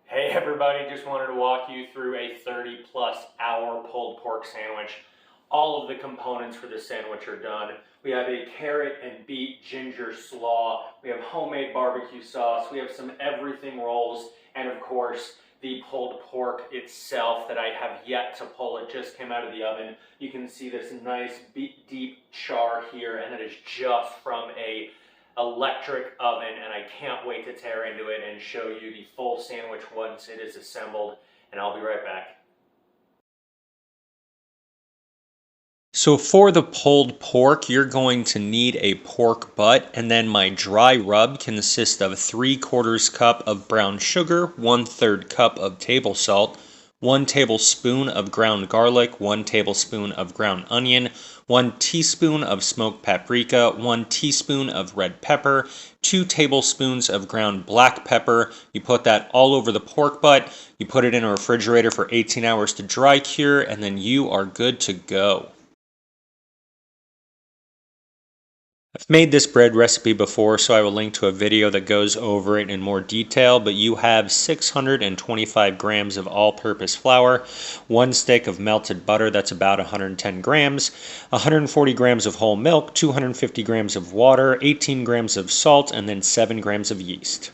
Hey everybody, just wanted to walk you through a 30+ hour pulled pork sandwich. All of the components for this sandwich are done. We have a carrot and beet ginger slaw. We have homemade barbecue sauce. We have some everything rolls. And of course, the pulled pork itself that I have yet to pull. It just came out of the oven. You can see this nice deep char here, and that is just from a electric oven, and I can't wait to tear into it and show you the full sandwich once it is assembled, and I'll be right back. So for the pulled pork, you're going to need a pork butt, and then my dry rub consists of 3/4 cup of brown sugar, 1/3 cup of table salt, 1 tablespoon of ground garlic, 1 tablespoon of ground onion, 1 teaspoon of smoked paprika, 1 teaspoon of red pepper, 2 tablespoons of ground black pepper. You put that all over the pork butt, you put it in a refrigerator for 18 hours to dry cure, and then you are good to go. I've made this bread recipe before, so I will link to a video that goes over it in more detail, but you have 625 grams of all-purpose flour, 1 stick of melted butter, that's about 110 grams, 140 grams of whole milk, 250 grams of water, 18 grams of salt, and then 7 grams of yeast.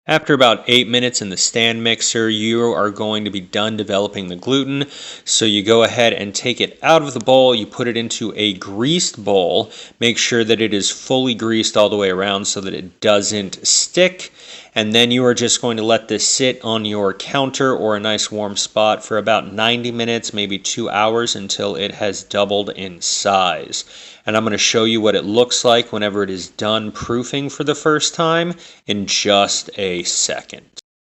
After about 8 minutes in the stand mixer, you are going to be done developing the gluten. So you go ahead and take it out of the bowl, you put it into a greased bowl. Make sure that it is fully greased all the way around so that it doesn't stick. And then you are just going to let this sit on your counter or a nice warm spot for about 90 minutes, maybe 2 hours, until it has doubled in size. And I'm going to show you what it looks like whenever it is done proofing for the first time in just a second.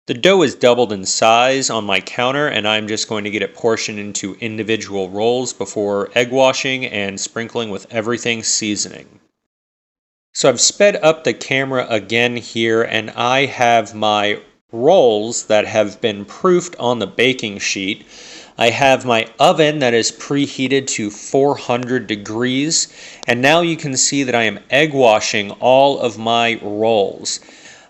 The dough is doubled in size on my counter, and I'm just going to get it portioned into individual rolls before egg washing and sprinkling with everything seasoning. So I've sped up the camera again here, and I have my rolls that have been proofed on the baking sheet. I have my oven that is preheated to 400 degrees, and now you can see that I am egg washing all of my rolls.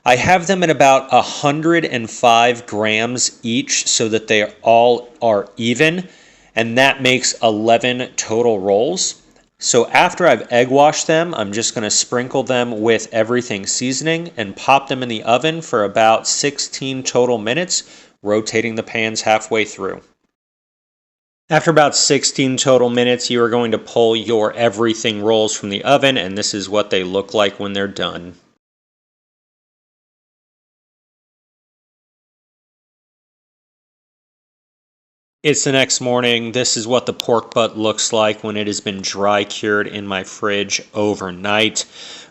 I have them at about 105 grams each so that they all are even, and that makes 11 total rolls. So after I've egg washed them, I'm just going to sprinkle them with everything seasoning and pop them in the oven for about 16 total minutes, rotating the pans halfway through. After about 16 total minutes, you are going to pull your everything rolls from the oven, and this is what they look like when they're done. It's the next morning. This is what the pork butt looks like when it has been dry cured in my fridge overnight.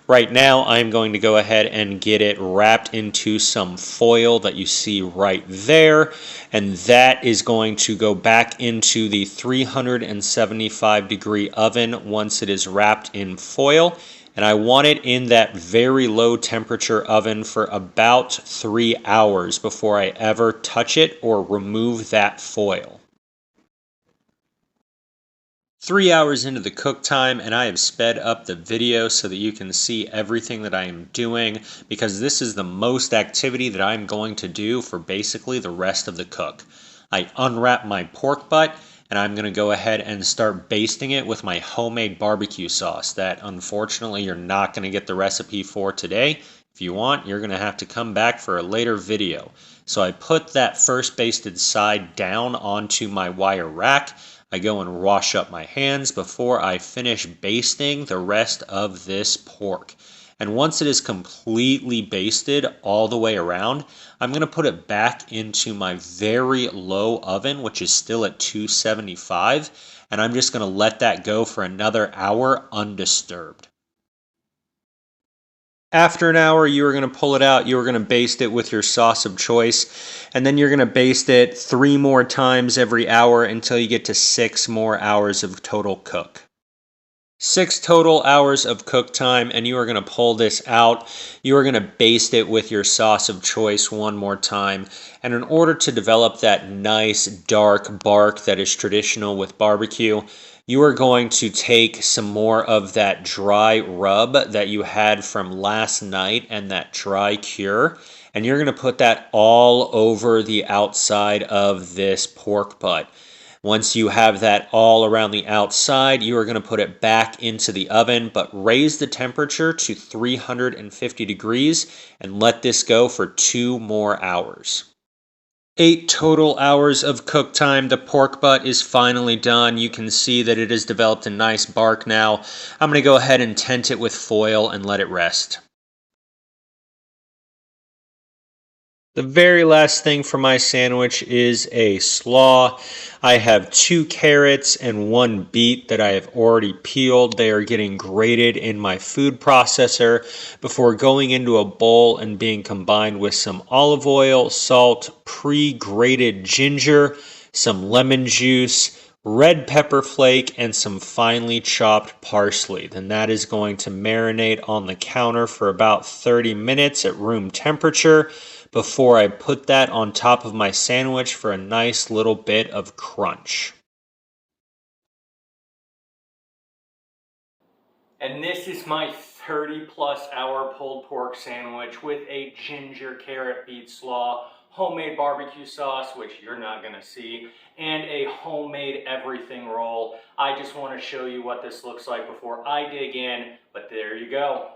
Right now, I'm going to go ahead and get it wrapped into some foil that you see right there, and that is going to go back into the 375 degree oven once it is wrapped in foil. And I want it in that very low temperature oven for about 3 hours before I ever touch it or remove that foil. 3 hours into the cook time, and I have sped up the video so that you can see everything that I am doing, because this is the most activity that I'm going to do for basically the rest of the cook. I unwrap my pork butt, and I'm going to go ahead and start basting it with my homemade barbecue sauce that unfortunately you're not going to get the recipe for today. If you want, you're going to have to come back for a later video. So I put that first basted side down onto my wire rack. I go and wash up my hands before I finish basting the rest of this pork. And once it is completely basted all the way around, I'm going to put it back into my very low oven, which is still at 275, and I'm just going to let that go for another hour undisturbed. After an hour, you are going to pull it out, you are going to baste it with your sauce of choice, and then you're going to baste it 3 more times every hour until you get to 6 more hours of total cook. 6 total hours of cook time, and you are going to pull this out. You are going to baste it with your sauce of choice 1 more time. And in order to develop that nice dark bark that is traditional with barbecue, you are going to take some more of that dry rub that you had from last night and that dry cure, and you're going to put that all over the outside of this pork butt. Once you have that all around the outside, you are going to put it back into the oven, but raise the temperature to 350 degrees and let this go for 2 more hours. 8 total hours of cook time. The pork butt is finally done. You can see that it has developed a nice bark now. I'm going to go ahead and tent it with foil and let it rest. The very last thing for my sandwich is a slaw. I have 2 carrots and 1 beet that I have already peeled. They are getting grated in my food processor before going into a bowl and being combined with some olive oil, salt, pre-grated ginger, some lemon juice, red pepper flake, and some finely chopped parsley. Then that is going to marinate on the counter for about 30 minutes at room temperature before I put that on top of my sandwich for a nice little bit of crunch. And this is my 30+ hour pulled pork sandwich with a ginger carrot beet slaw, homemade barbecue sauce, which you're not going to see, and a homemade everything roll. I just want to show you what this looks like before I dig in, but there you go.